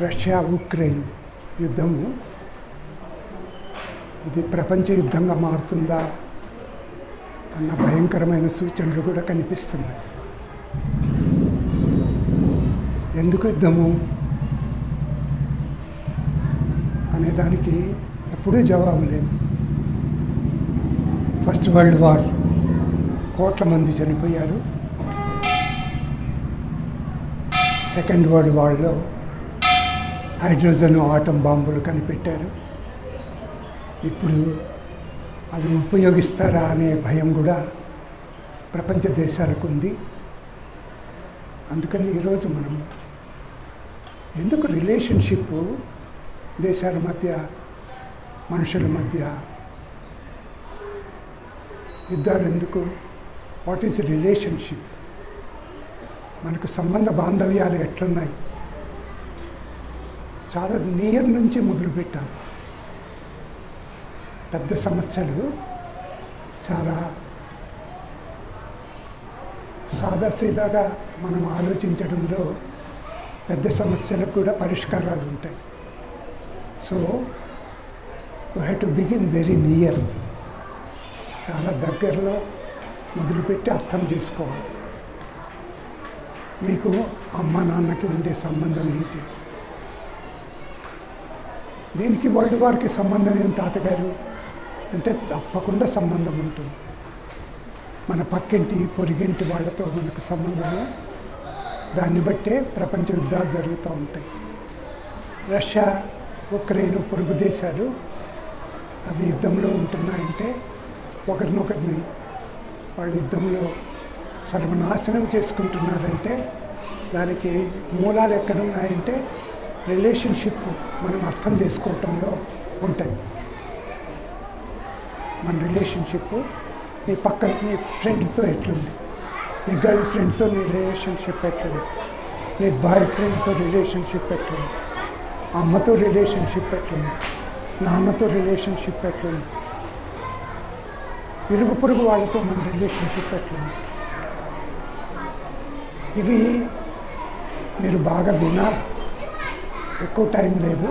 Russia Ukraine యుద్ధము ఇది ప్రపంచ యుద్ధంగా మారుతుందా అన్న భయంకరమైన సూచనలు కూడా కనిపిస్తున్నాయి. ఎందుకు యుద్ధము అనేదానికి ఎప్పుడూ జవాబు లేదు. ఫస్ట్ వరల్డ్ వార్ కోట్ల మంది చనిపోయారు. సెకండ్ వరల్డ్ వార్లో హైడ్రోజన్ ఆటం బాంబులు కనిపెట్టారు. ఇప్పుడు అవి ఉపయోగిస్తారా అనే భయం కూడా ప్రపంచ దేశాలకు ఉంది. అందుకని ఈరోజు మనం ఎందుకు రిలేషన్షిప్ దేశాల మధ్య మనుషుల మధ్య యుద్ధాలు ఎందుకు, వాట్ ఈజ్ రిలేషన్షిప్, మనకు సంబంధ బాంధవ్యాలు ఎట్లున్నాయి, చాలా నియర్ నుంచి మొదలుపెట్టాం. పెద్ద సమస్యలు చాలా సాదాసీదాగా మనం ఆలోచించడంలో పెద్ద సమస్యలకు కూడా పరిష్కారాలు ఉంటాయి. So you have to begin very near, చాలా దగ్గరలో మొదలుపెట్టి అర్థం చేసుకోవాలి. మీకు అమ్మ నాన్నకి ఉండే సంబంధం ఏంటి, దీనికి వరల్డ్ వార్కి సంబంధం ఏం తాతగారు అంటే తప్పకుండా సంబంధం ఉంటుంది. మన పక్కింటి పొరిగింటి వాళ్ళతో మనకు సంబంధము, దాన్ని బట్టే ప్రపంచ యుద్ధాలు జరుగుతూ ఉంటాయి. రష్యా ఉక్రెయిన్ పొరుగు దేశాలు అవి యుద్ధంలో ఉంటున్నాయంటే ఒకరినొకరిని వాళ్ళు యుద్ధంలో సర్వనాశనం చేసుకుంటున్నారంటే దానికి మూలాలు ఎక్కడున్నాయంటే రిలేషన్షిప్ మనం అర్థం చేసుకోవటంలో ఉంటాయి. మన రిలేషన్షిప్ నీ పక్కన నీ ఫ్రెండ్స్తో ఎట్లుంది, నీ గర్ల్ ఫ్రెండ్తో నీ రిలేషన్షిప్ ఎట్లుంది, నీ బాయ్ ఫ్రెండ్తో రిలేషన్షిప్ ఎట్లుంది, అమ్మతో రిలేషన్షిప్ ఎట్లుంది, నాన్నతో రిలేషన్షిప్ ఎట్లుంది, ఇరుగు పొరుగు వాళ్ళతో మన రిలేషన్షిప్ ఎట్లుంది. ఇవి మీరు బాగా వినాలి. ఎక్కువ టైం లేదు,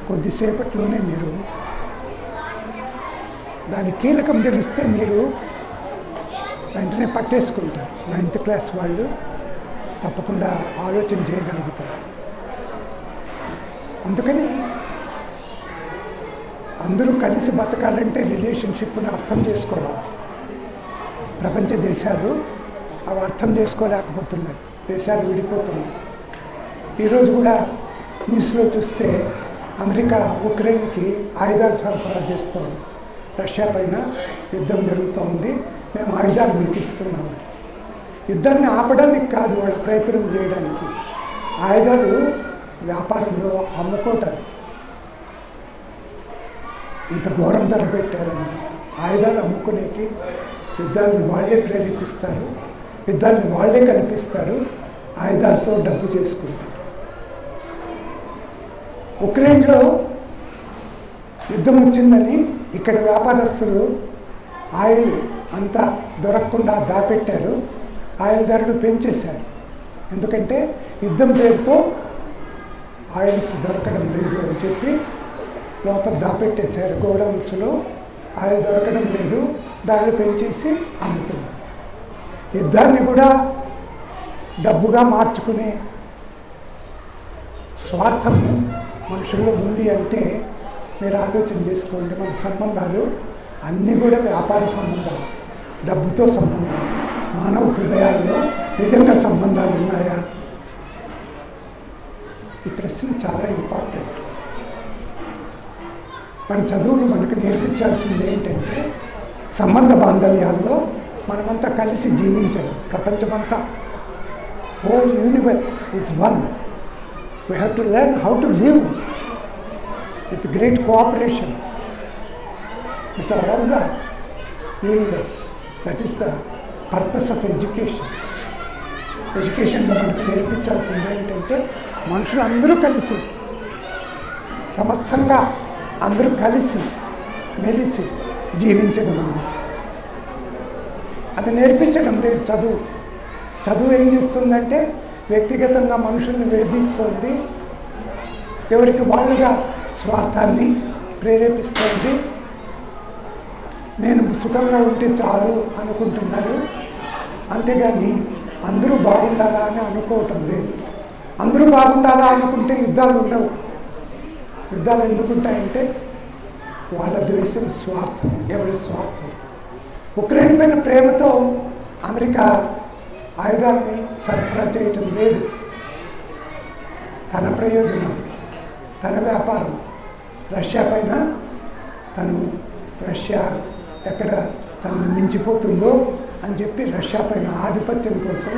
కొద్దిసేపట్లోనే మీరు దాని కీలకం తెలిస్తే మీరు వెంటనే పట్టేసుకుంటారు. 9th క్లాస్ వాళ్ళు తప్పకుండా ఆలోచన చేయగలుగుతారు. అందుకని అందరూ కలిసి బతకాలంటే రిలేషన్షిప్ని అర్థం చేసుకోవాలి. ప్రపంచ దేశాలు అవి అర్థం చేసుకోలేకపోతున్నాయి, దేశాలు విడిపోతున్నాయి. ఈరోజు కూడా న్యూస్లో చూస్తే అమెరికా ఉక్రెయిన్కి ఆయుధాలు సరఫరా చేస్తోంది. రష్యా పైన యుద్ధం జరుగుతూ ఉంది, మేము ఆయుధాలు మీకు ఇస్తున్నాము. యుద్ధాన్ని ఆపడానికి కాదు వాళ్ళు ప్రయత్నం చేయడానికి, ఆయుధాలు వ్యాపారంలో అమ్ముకోవటానికి. ఇంత ఘోరం ధర పెట్టారని ఆయుధాలు అమ్ముకునేకి యుద్ధాన్ని వాళ్ళే ప్రేరేపిస్తారు, యుద్ధాన్ని వాళ్ళే కల్పిస్తారు, ఆయుధాలతో డబ్బు చేసుకుంటారు. ఉక్రెయిన్లో యుద్ధం వచ్చిందని ఇక్కడ వ్యాపారస్తులు ఆయిల్ అంతా దొరకకుండా దాపెట్టారు, ఆయిల్ ధరలు పెంచేశారు. ఎందుకంటే యుద్ధం పేరుతో ఆయిల్స్ దొరకడం లేదు అని చెప్పి లోపల దాపెట్టేశారు. గోడౌన్స్లో ఆయిల్ దొరకడం లేదు, ధరలు పెంచేసి అమ్ముతున్నారు. యుద్ధాన్ని కూడా డబ్బుగా మార్చుకునే స్వార్థం మనుషుల్లో ఉంది అంటే మీరు ఆలోచన చేసుకోండి. మన సంబంధాలు అన్నీ కూడా వ్యాపార సంబంధాలు, డబ్బుతో సంబంధాలు. మానవ హృదయాల్లో నిజంగా సంబంధాలు ఉన్నాయా? ఈ ప్రశ్న చాలా ఇంపార్టెంట్. మన చదువులు మనకు నేర్పించాల్సింది ఏంటంటే సంబంధ బాంధవ్యాల్లో మనమంతా కలిసి జీవించడం. ప్రపంచమంతా whole universe is one. We have to learn how to live with great cooperation with all the universe. That is the purpose of education. ఎడ్యుకేషన్లో మనకు నేర్పించాల్సింది ఏంటంటే మనుషులు అందరూ కలిసి సమస్తంగా అందరూ కలిసి మెలిసి జీవించడం అన్నమాట. అది నేర్పించడం లేదు చదువు. చదువు ఏం చేస్తుందంటే వ్యక్తిగతంగా మనుషుల్ని విడదీస్తుంది, ఎవరికి వాళ్ళుగా స్వార్థాన్ని ప్రేరేపిస్తుంది. నేను సుఖంగా ఉంటే చాలు అనుకుంటున్నారు, అంతేగాని అందరూ బాగుండాలా అని అనుకోవటం లేదు. అందరూ బాగుండాలా అనుకుంటే యుద్ధాలు ఉండవు. యుద్ధాలు ఎందుకుంటాయంటే వాళ్ళ ద్వేషం, స్వార్థం, ఎవరి స్వార్థం. ఉక్రెయిన్ పైన ప్రేమతో అమెరికా ఆయుధాన్ని సరఫరా చేయటం లేదు. తన ప్రయోజనం, తన వ్యాపారం. రష్యా పైన రష్యా ఎక్కడ తను మించిపోతుందో అని చెప్పి రష్యా పైన ఆధిపత్యం కోసం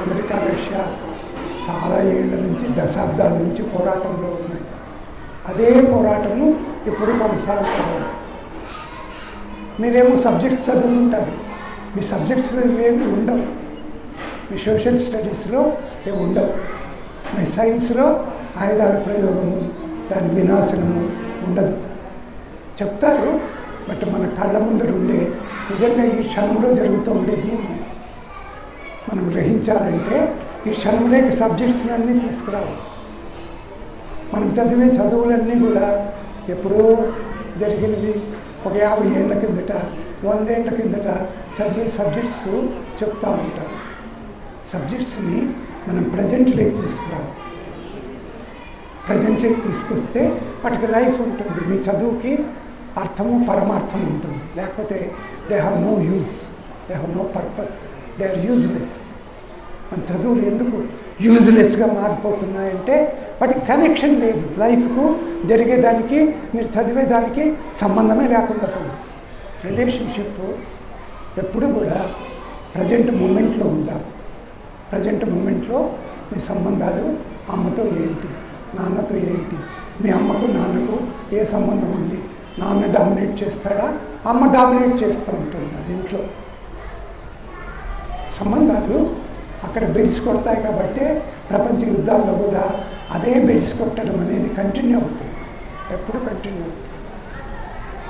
అమెరికా, రష్యా చాలా ఏళ్ల నుంచి, దశాబ్దాల నుంచి పోరాటంలో ఉన్నాయి. అదే పోరాటము ఇప్పుడు కొనసాగుతుంది. మీరేమో సబ్జెక్ట్స్ చదువుకుంటారు, మీ సబ్జెక్ట్స్ ఏమి ఉండవు. మీ సోషల్ స్టడీస్లో ఏమి ఉండవు. మీ సైన్స్లో ఆయుధాల ప్రయోగము, దాని వినాశనము ఉండదు. చెప్తారు, బట్ మన కళ్ళ ముందర ఉండే నిజంగా ఈ క్షణంలో జరుగుతూ ఉండేది మనం గ్రహించాలంటే ఈ క్షణంలోకి సబ్జెక్ట్స్ని అన్నీ తీసుకురావాలి. మనం చదివే చదువులన్నీ కూడా ఎప్పుడో జరిగినవి, ఒక 50 ఏళ్ల కిందట, 100 ఏళ్ల కిందట చదివే సబ్జెక్ట్స్ చెప్తూ ఉంటారు. సబ్జెక్ట్స్ని మనం ప్రజెంట్లోకి తీసుకురావాలి. ప్రజెంట్లోకి తీసుకొస్తే వాటికి లైఫ్ ఉంటుంది. మీ చదువుకి అర్థము, పరమార్థం ఉంటుంది. లేకపోతే they have no use, they have no purpose, they are useless. మన చదువులు ఎందుకు యూజ్లెస్గా మారిపోతున్నాయంటే వాటికి కనెక్షన్ లేదు. లైఫ్కు జరిగేదానికి, మీరు చదివేదానికి సంబంధమే లేకుండా పోయింది. రిలేషన్షిప్ ఎప్పుడు కూడా ప్రజెంట్ మూమెంట్లో ఉండాలి. ప్రజెంట్ మూమెంట్లో మీ సంబంధాలు అమ్మతో ఏంటి, నాన్నతో ఏంటి, మీ అమ్మకు నాన్నకు ఏ సంబంధం ఉంది? నాన్న డామినేట్ చేస్తాడా, అమ్మ డామినేట్ చేస్తూ ఉంటుంది అది ఇంట్లో. సంబంధాలు అక్కడ బెడ్స్ కొడతాయి కాబట్టి ప్రపంచ యుద్ధాల్లో కూడా అదే బెడ్స్ కొట్టడం అనేది కంటిన్యూ అవుతుంది, ఎప్పుడు కంటిన్యూ అవుతుంది.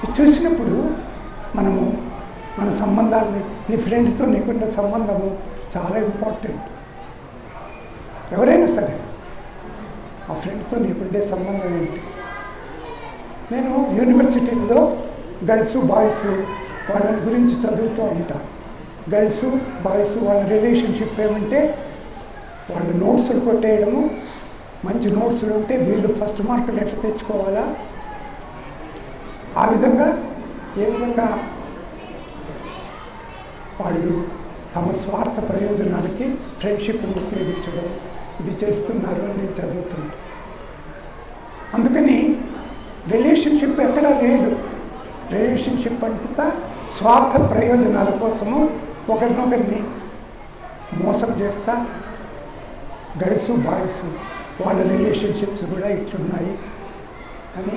ఇది చూసినప్పుడు మనము మన సంబంధాలని, నీ ఫ్రెండ్తో నీకున్న సంబంధము చాలా ఇంపార్టెంట్. ఎవరైనా సరే ఆ ఫ్రెండ్తో నీకుండే సంబంధం ఏంటి? నేను యూనివర్సిటీల్లో గర్ల్స్, బాయ్స్ వాళ్ళ గురించి చదువుతూ ఉంటాను. గర్ల్స్, బాయ్స్ వాళ్ళ రిలేషన్షిప్ ఏమంటే వాళ్ళు నోట్స్లు కొట్టేయడము, మంచి నోట్స్లు ఉంటే వీళ్ళు ఫస్ట్ మార్కులు ఎట్లా తెచ్చుకోవాలా, ఆ విధంగా ఏ విధంగా వాళ్ళు తమ స్వార్థ ప్రయోజనాలకి ఫ్రెండ్షిప్ను ఉపయోగించడం, ఇది చేస్తున్నారు అని నేను చదువుతున్నాను. అందుకని రిలేషన్షిప్ ఎక్కడా లేదు. రిలేషన్షిప్ అంతా స్వార్థ ప్రయోజనాల కోసము ఒకరినొకరిని మోసం చేస్తా. గర్ల్స్, బాయ్స్ వాళ్ళ రిలేషన్షిప్స్ కూడా ఇట్లున్నాయి అని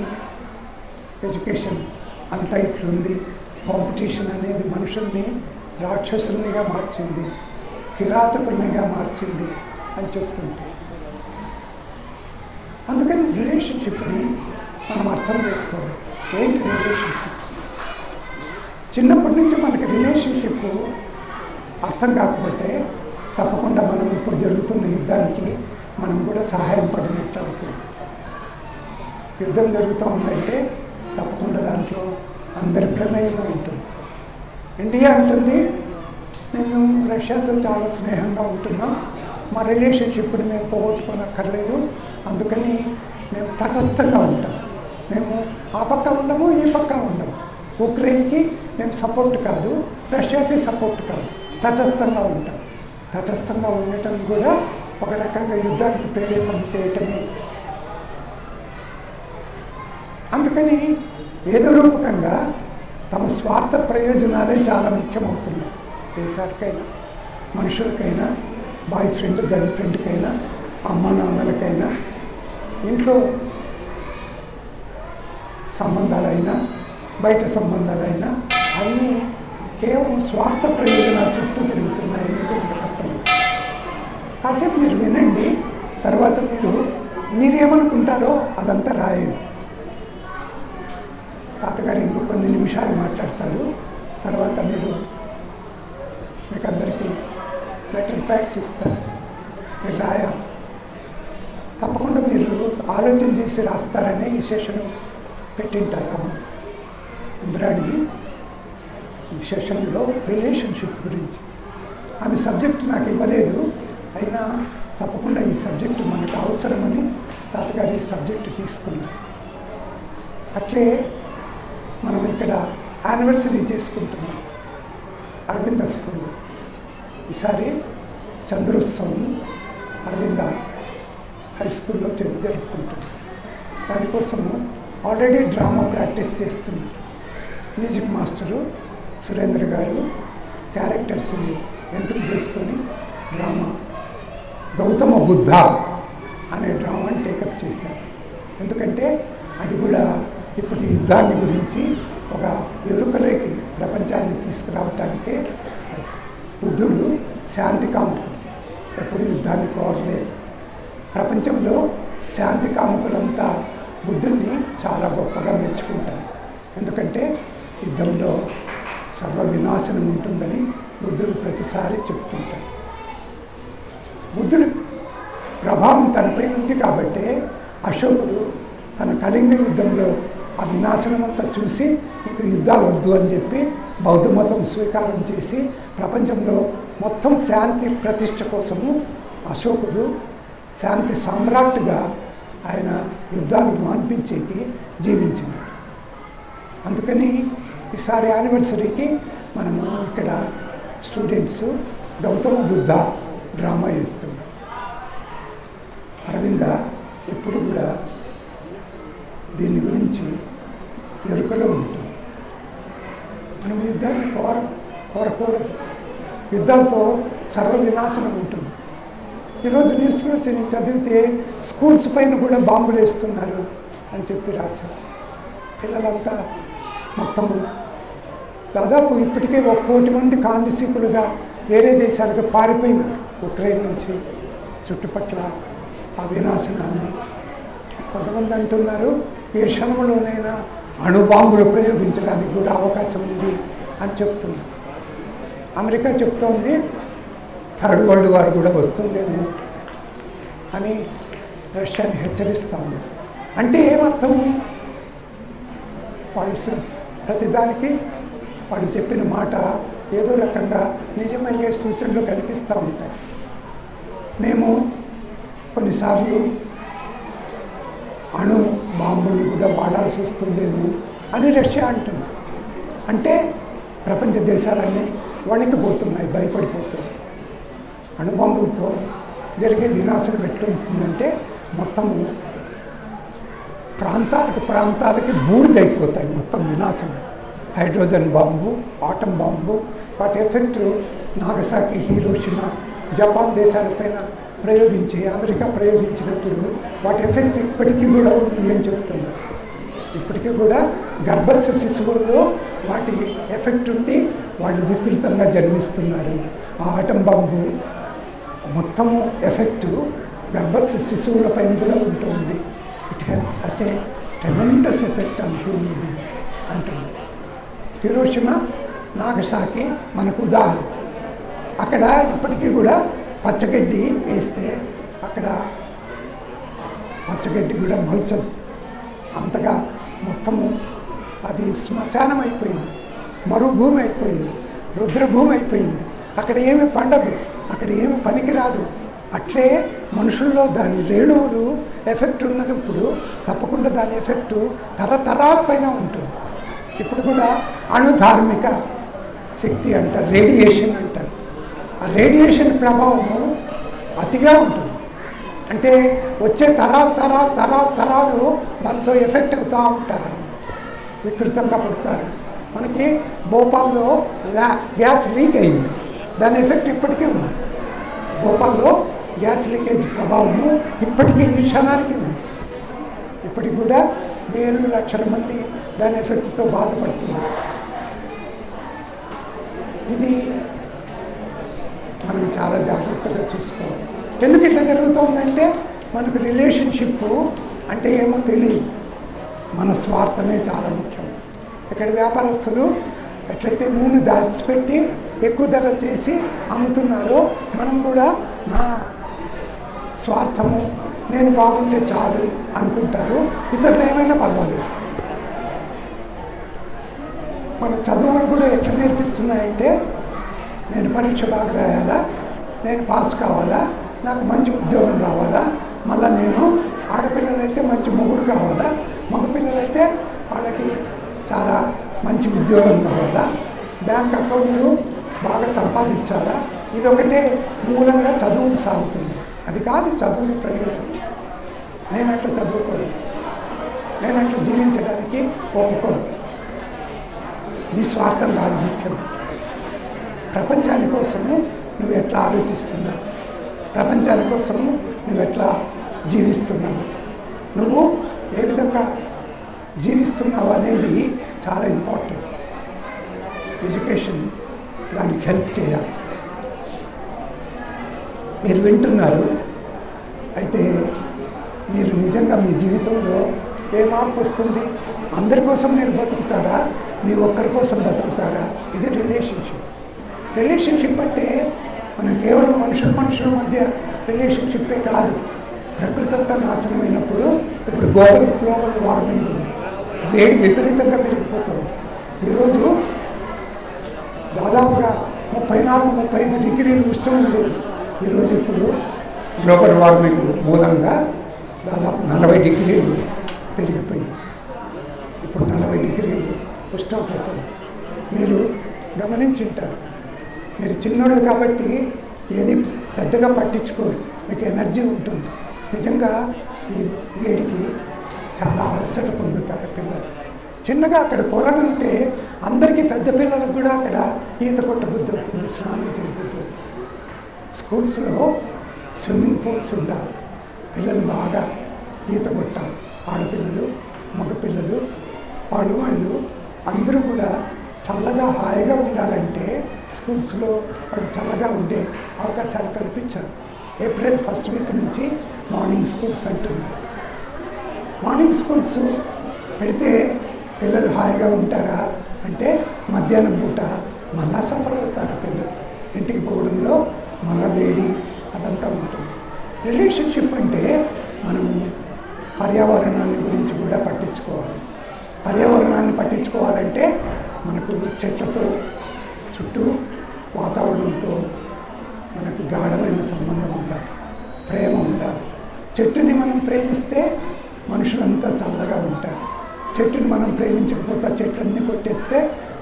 ఎడ్యుకేషన్ అంతా ఇట్లుంది. కాంపిటీషన్ అనేది మనుషుల్ని రాక్షసుల్నిగా మార్చింది, కిరాతకుల్నిగా మార్చింది అని చెప్తుంటే, అందుకని రిలేషన్షిప్ని మనం అర్థం చేసుకోవాలి. ఏంటి రిలేషన్షిప్? చిన్నప్పటి నుంచి మనకి రిలేషన్షిప్ అర్థం కాకపోతే తప్పకుండా మనం ఇప్పుడు జరుగుతున్న యుద్ధానికి మనం కూడా సహాయం పడినట్టు అవుతుంది. యుద్ధం జరుగుతూ ఉందంటే తప్పకుండా దాంట్లో అందరి ప్రమేయం ఉంటుంది. ఇండియా అంటుంది, మేము రష్యాతో చాలా స్నేహంగా ఉంటున్నాం, మా రిలేషన్షిప్ని మేము పోగొట్టుకోనక్కర్లేదు, అందుకని మేము తటస్థంగా ఉంటాం. మేము ఆ పక్క ఉండము, ఈ పక్క ఉండము. ఉక్రెయిన్కి మేము సపోర్ట్ కాదు, రష్యాకి సపోర్ట్ కాదు, తటస్థంగా ఉంటాం. తటస్థంగా ఉండటం కూడా ఒక రకంగా యుద్ధానికి ప్రేరేపణ చేయటమే. అందుకని ఏదో రూపకంగా తమ స్వార్థ ప్రయోజనాలే చాలా ముఖ్యమవుతున్నాయి. దేశానికైనా, మనుషులకైనా, బాయ్ ఫ్రెండ్, గర్ల్ ఫ్రెండ్కైనా, అమ్మ నాన్నలకైనా, ఇంట్లో సంబంధాలైనా, బయట సంబంధాలైనా అన్నీ కేవలం స్వార్థ ప్రయోజనాల చుట్టూ తిరుగుతున్నాయని మనకు అర్థమైంది. కాసేపు మీరు వినండి, తర్వాత మీరేమనుకుంటారో అదంతా రాయండి. తాతగారు ఇంకో కొన్ని నిమిషాలు మాట్లాడతారు, తర్వాత మీకు అందరికీ లెటర్ ప్యాక్స్ ఇస్తారు, మీరు రాయాలి. తప్పకుండా మీరు ఆలోచన చేసి రాస్తారనే ఈ సెషన్ పెట్టింటారు. ఇంద్రాణి ఈ సెషన్లో రిలేషన్షిప్ గురించి ఆమె సబ్జెక్ట్ నాకు ఇవ్వలేదు, అయినా తప్పకుండా ఈ సబ్జెక్టు మనకు అవసరమని తాతగారు ఈ సబ్జెక్టు తీసుకున్నారు. అట్లే మనం ఇక్కడ యానివర్సరీ చేసుకుంటున్నాం అరవింద స్కూల్లో. ఈసారి చంద్రోత్సవం అరవింద హై స్కూల్లో జరుపుకుంటున్నాం. దానికోసము ఆల్రెడీ డ్రామా ప్రాక్టీస్ చేస్తున్నారు. మ్యూజిక్ మాస్టరు సురేంద్ర గారు క్యారెక్టర్స్ని ఎంపిక చేసుకొని డ్రామా గౌతమ బుద్ధ అనే డ్రామాని టేకప్ చేశారు. ఎందుకంటే అది కూడా ఇప్పటి యుద్ధాన్ని గురించి ఒక ఎరుకలోకి ప్రపంచాన్ని తీసుకురావటానికే. బుద్ధుడు శాంతి కాముకుడు, ఎప్పుడు యుద్ధాన్ని కోరలేదు. ప్రపంచంలో శాంతి కాముకులంతా బుద్ధుడిని చాలా గొప్పగా మెచ్చుకుంటారు. ఎందుకంటే యుద్ధంలో సర్వ వినాశనం ఉంటుందని బుద్ధుడు ప్రతిసారి చెప్తుంటాడు. బుద్ధుడి ప్రభావం తనపై ఉంది కాబట్టే అశోకుడు తన కళింగ యుద్ధంలో ఆ వినాశనం అంతా చూసి ఇంక యుద్ధాలు వద్దు అని చెప్పి బౌద్ధ మతం స్వీకారం చేసి ప్రపంచంలో మొత్తం శాంతి ప్రతిష్ట కోసము అశోకుడు శాంతి సామ్రాట్టుగా ఆయన యుద్ధాలు మాన్పించేకి జీవించినాడు. అందుకని ఈసారి యానివర్సరీకి మనము ఇక్కడ స్టూడెంట్స్ గౌతమ బుద్ధ డ్రామా వేస్తున్నాం. అరవింద ఎప్పుడు కూడా దీని గురించి ఎరుకలో ఉంటుంది. మనం యుద్ధాన్ని కోరకూడదు. యుద్ధాలతో సర్వ వినాశనం ఉంటుంది. ఈరోజు న్యూస్లో చదివితే స్కూల్స్ పైన కూడా బాంబులు వేస్తున్నారు అని చెప్పి రాశారు. పిల్లలంతా మొత్తము దాదాపు ఇప్పటికే 1 కోటి మంది కాందిశీకులుగా వేరే దేశాలకు పారిపోయినారు. ఉక్రెయిన్ నుంచి చుట్టుపక్కల ఆ వినాశనాన్ని. కొంతమంది అంటున్నారు ఏ క్షణంలోనైనా అణుబాంబులు ప్రయోగించడానికి కూడా అవకాశం ఉంది అని చెప్తున్నారు. అమెరికా చెప్తోంది 3rd వరల్డ్ వార్ కూడా వస్తుందేమో అని రష్యాని హెచ్చరిస్తూ ఉంది. అంటే ఏమర్థం? వాళ్ళు ప్రతిదానికి వాడు చెప్పిన మాట ఏదో రకంగా నిజమయ్యే సూచనలు కనిపిస్తూ ఉంటాయి. మేము కొన్నిసార్లు అణు బాంబులు కూడా వాడాల్సి వస్తుందేమో అని రష్యా అంటుంది. అంటే ప్రపంచ దేశాలన్నీ వణికిపోతున్నాయి, భయపడిపోతున్నాయి. అణుబాంబులతో జరిగే వినాశనం ఎట్లుంటుందంటే మొత్తము ప్రాంతాలకి బూడిదైపోతాయి. మొత్తం వినాశనం. హైడ్రోజన్ బాంబు, ఆటం బాంబు, వాటి ఎఫెక్ట్ నాగసాకి, హీరోషిమా, జపాన్ దేశాలపైన అమెరికా ప్రయోగించినప్పుడు వాటి ఎఫెక్ట్ ఇప్పటికీ కూడా ఉంది అని చెప్తున్నారు. ఇప్పటికీ కూడా గర్భస్థ శిశువుల్లో వాటి ఎఫెక్ట్ ఉండి వాళ్ళు విపరీతంగా జన్మిస్తున్నారు. ఆ ఆటం బాంబు మొత్తము ఎఫెక్టు గర్భస్థ శిశువుల పైన కూడా ఉంటుంది. It has such a tremendous effect on human being అంటుంది. హీరోషిమా, నాగసాకి మనకు ఉదాహరణ. అక్కడ ఇప్పటికీ కూడా పచ్చగడ్డి వేస్తే అక్కడ పచ్చగడ్డి కూడా మొలచదు. అంతగా మొత్తము అది శ్మశానం అయిపోయింది, మరుభూమి అయిపోయింది, రుద్రభూమి అయిపోయింది. అక్కడ ఏమి పండదు, అక్కడ ఏమి పనికిరాదు. అట్లే మనుషుల్లో దాని రేణువులు ఎఫెక్ట్ ఉన్నప్పుడు తప్పకుండా దాని ఎఫెక్టు తరతరాల పైన ఉంటుంది. ఇప్పుడు కూడా అణుధార్మిక శక్తి అంటారు, రేడియేషన్ అంటారు. ఆ రేడియేషన్ ప్రభావము అతిగా ఉంటుంది. అంటే వచ్చే తరాలు దాంతో ఎఫెక్ట్ అవుతూ ఉంటారు, వికృతంగా పడతారు. మనకి భోపాల్లో గ్యాస్ లీక్ అయింది, దాని ఎఫెక్ట్ ఇప్పటికీ ఉంది. భోపాల్లో గ్యాస్ లీకేజ్ ప్రభావము ఇప్పటికీ ఈ క్షణానికి ఉంది. ఇప్పటికి కూడా వేలు లక్షల మంది దాని ఎఫెక్ట్తో బాధపడుతున్నారు. ఇది మనం చాలా జాగ్రత్తగా చూసుకోవాలి. ఎందుకు ఇట్లా జరుగుతుందంటే మనకు రిలేషన్షిప్ అంటే ఏమో తెలియదు. మన స్వార్థమే చాలా ముఖ్యం. ఇక్కడ వ్యాపారస్తులు ఎట్లయితే నూనె దాచిపెట్టి ఎక్కువ ధర చేసి అమ్ముతున్నారో మనం కూడా నా స్వార్థము నేను బాగుంటే చాలు అనుకుంటారు. ఇతరులు ఏమైనా పర్వాలేదు. మన చదువులు కూడా ఎట్లా నేర్పిస్తున్నాయంటే, నేను పరీక్ష బాగా రాయాలా, నేను పాస్ కావాలా, నాకు మంచి ఉద్యోగం రావాలా, మళ్ళీ నేను ఆడపిల్లలైతే మంచి మొగుడు కావాలా, మగపిల్లలైతే వాళ్ళకి చాలా మంచి ఉద్యోగం కావాలా, బ్యాంక్ అకౌంట్ బాగా సంపాదించాలా. ఇదొకటే మూలంగా చదువులు సాగుతుంది. అది కాదు చదువుని ప్రయోజనం. నేను అట్లా చదువుకోను, నేను అట్లా జీవించడానికి ఒప్పుకోను. నిస్వార్థం కాదు ముఖ్యం. ప్రపంచాని కోసము నువ్వు ఎట్లా ఆలోచిస్తున్నావు, ప్రపంచాని కోసము నువ్వు ఎట్లా జీవిస్తున్నావు, నువ్వు ఏ విధంగా జీవిస్తున్నావు అనేది చాలా ఇంపార్టెంట్. ఎడ్యుకేషన్ దానికి హెల్ప్ చేయాలి. మీరు వింటున్నారు, అయితే మీరు నిజంగా మీ జీవితంలో ఏ మార్పు వస్తుంది? అందరి కోసం మీరు బతుకుతారా, మీ ఒక్కరి కోసం బతుకుతారా? ఇది రిలేషన్షిప్. రిలేషన్షిప్ అంటే మనం కేవలం మనుషుల మధ్య రిలేషన్షిప్పే కాదు. ప్రకృతి అంతా నాశనమైనప్పుడు ఇప్పుడు గ్లోబల్ వార్మింగ్ ఉంది, వేడి విపరీతంగా పెరిగిపోతుంది. ఈరోజు దాదాపుగా 34-35 డిగ్రీలు ఉష్ణం ఉండేది. ఈరోజు ఇప్పుడు గ్లోబల్ వార్మింగ్ మూలంగా దాదాపు 40 డిగ్రీలు పెరిగిపోయింది. ఇప్పుడు 40 డిగ్రీలు ఉష్ణోగ్రత మీరు గమనించుంటారు. మీరు చిన్నోళ్ళు కాబట్టి ఏది పెద్దగా పట్టించుకోరు, మీకు ఎనర్జీ ఉంటుంది. నిజంగా ఈ వేడికి చాలా అలసట పొందుతారు పిల్లలు. చిన్నగా అక్కడ కొలనుంటే అందరికీ, పెద్ద పిల్లలకు కూడా అక్కడ ఈత కొట్ట బుద్ధి అవుతుంది, స్నానం చేయబుద్ధి. స్కూల్స్లో స్విమ్మింగ్ పూల్స్ ఉండాలి, పిల్లలు బాగా ఈత కొట్టాలి. ఆడపిల్లలు, మగపిల్లలు, వాళ్ళు అందరూ కూడా చల్లగా హాయిగా ఉండాలంటే స్కూల్స్లో వాళ్ళు చల్లగా ఉండే అవకాశాలు కల్పించారు. ఏప్రిల్ 1st వీక్ నుంచి మార్నింగ్ స్కూల్స్ అంటున్నారు. మార్నింగ్ స్కూల్స్ పెడితే పిల్లలు హాయిగా ఉంటారా అంటే మధ్యాహ్నం పూట మళ్ళా సఫర్ అవుతారు పిల్లలు. ఇంటికి పోవడంలో మళ్ళా వేడి అదంతా ఉంటుంది. రిలేషన్షిప్ అంటే మనం పర్యావరణాన్ని గురించి కూడా పట్టించుకోవాలి. పర్యావరణాన్ని పట్టించుకోవాలంటే మనకు చెట్లతో, చుట్టూ వాతావరణంతో మనకు గాఢమైన సంబంధం ఉండాలి, ప్రేమ ఉండాలి. చెట్టుని మనం ప్రేమిస్తే మనుషులంతా చల్లగా ఉంటారు. చెట్టుని మనం ప్రేమించకపోతే చెట్లన్నీ కొట్టేస్తే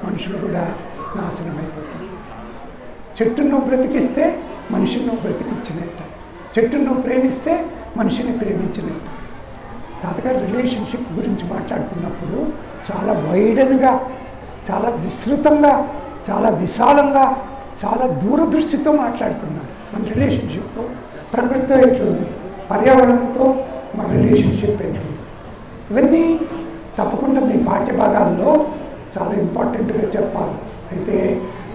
మనుషులు కూడా నాశనం అయిపోతారు. చెట్టును నువ్వు బ్రతికిస్తే మనిషిని నువ్వు బ్రతికించినట్టు, చెట్టును నువ్వు ప్రేమిస్తే మనిషిని ప్రేమించినట్టు. తాతగారు రిలేషన్షిప్ గురించి మాట్లాడుతున్నప్పుడు చాలా వైడన్గా, చాలా విస్తృతంగా, చాలా విశాలంగా, చాలా దూరదృష్టితో మాట్లాడుతున్నారు. మన రిలేషన్షిప్ ప్రకృతితో ఎట్లుంది, పర్యావరణంతో మన రిలేషన్షిప్ ఎట్లుంది, ఇవన్నీ తప్పకుండా మీ పాఠ్యభాగాల్లో చాలా ఇంపార్టెంట్గా చెప్పాలి. అయితే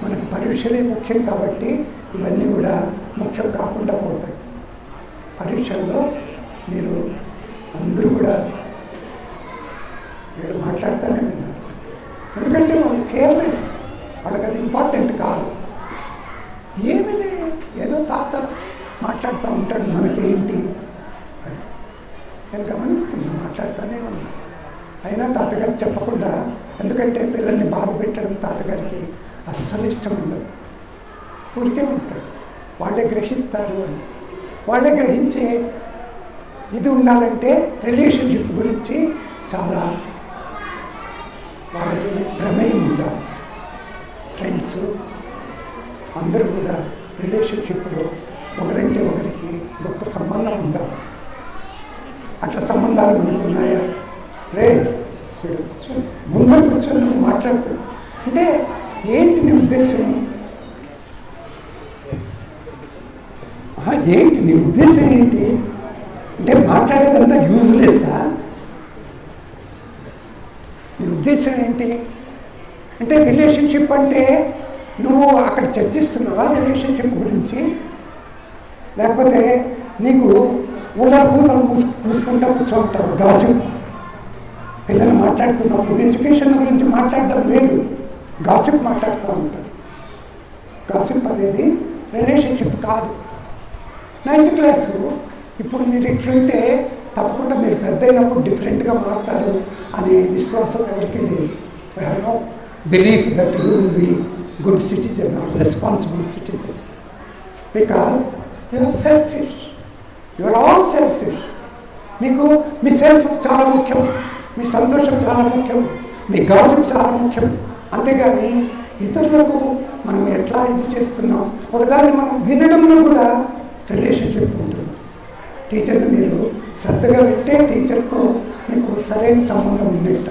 మనకు పరీక్షలే ముఖ్యం కాబట్టి ఇవన్నీ కూడా ముఖ్యం కాకుండా పోతాయి. పరీక్షల్లో మీరు అందరూ కూడా మీరు మాట్లాడతానే విన్నారు. ఎందుకంటే వాళ్ళు కేర్లెస్, వాళ్ళకి అది ఇంపార్టెంట్ కాదు. ఏమీ ఏదో తాత మాట్లాడుతూ ఉంటాడు, మనకేంటి అని నేను గమనిస్తున్నాను, మాట్లాడుతూనే ఉన్నాను. అయినా తాతగారికి చెప్పకుండా, ఎందుకంటే పిల్లల్ని బాధ పెట్టడం తాతగారికి అస్సలు ఇష్టం ఉండదు. ఊరికే ఉంటాడు, వాళ్ళే గ్రహిస్తారు అని. వాళ్ళే గ్రహించే ఇది ఉండాలంటే రిలేషన్షిప్ గురించి చాలా వాళ్ళకి ప్రమేయం ఉండాలి. ఫ్రెండ్స్ అందరూ కూడా రిలేషన్షిప్లో ఒకరంటే ఒకరికి గొప్ప సంబంధం ఉండాలి. అట్లా సంబంధాలు మనకు ఉన్నాయా? రే ముందర కూర్చొని నువ్వు మాట్లాడుతావు అంటే ఏంటి నీ ఉద్దేశం? ఏంటి నీ ఉద్దేశం ఏంటి అంటే మాట్లాడేదంతా యూజ్లెస్సా? నీ ఉద్దేశం ఏంటి అంటే రిలేషన్షిప్ అంటే నువ్వు అక్కడ చర్చిస్తున్నావా రిలేషన్షిప్ గురించి? లేకపోతే నీకు ఊదలు పూసుకుంటా కూర్చోంటావు. గాసిప్ పిల్లలు మాట్లాడుతున్నప్పుడు ఎడ్యుకేషన్ గురించి మాట్లాడడం లేదు, గాసిప్ మాట్లాడుతూ ఉంటారు. గాసిప్ అనేది రిలేషన్షిప్ కాదు. 9th క్లాసు ఇప్పుడు మీరు ఇట్లుంటే తప్పకుండా మీరు పెద్ద అయినప్పుడు డిఫరెంట్గా మారుతారు అనే విశ్వాసం ఎవరికి లేదు. I have no belief that you will be good citizen or responsible citizen because you are selfish. You are all selfish. మీకు మీ సెల్ఫ్ చాలా ముఖ్యం, మీ సంతోషం చాలా ముఖ్యం, మీ గాసిప్ చాలా ముఖ్యం. అంతేగాని ఇతరులకు మనం ఎట్లా ఇది చేస్తున్నాం, ఒకదాన్ని మనం వినడంలో కూడా రిలేషన్షిప్ ఉంటుంది. టీచర్ని మీరు శ్రద్ధగా వింటే టీచర్తో మీకు సరైన సంబంధం ఉన్నట్ట.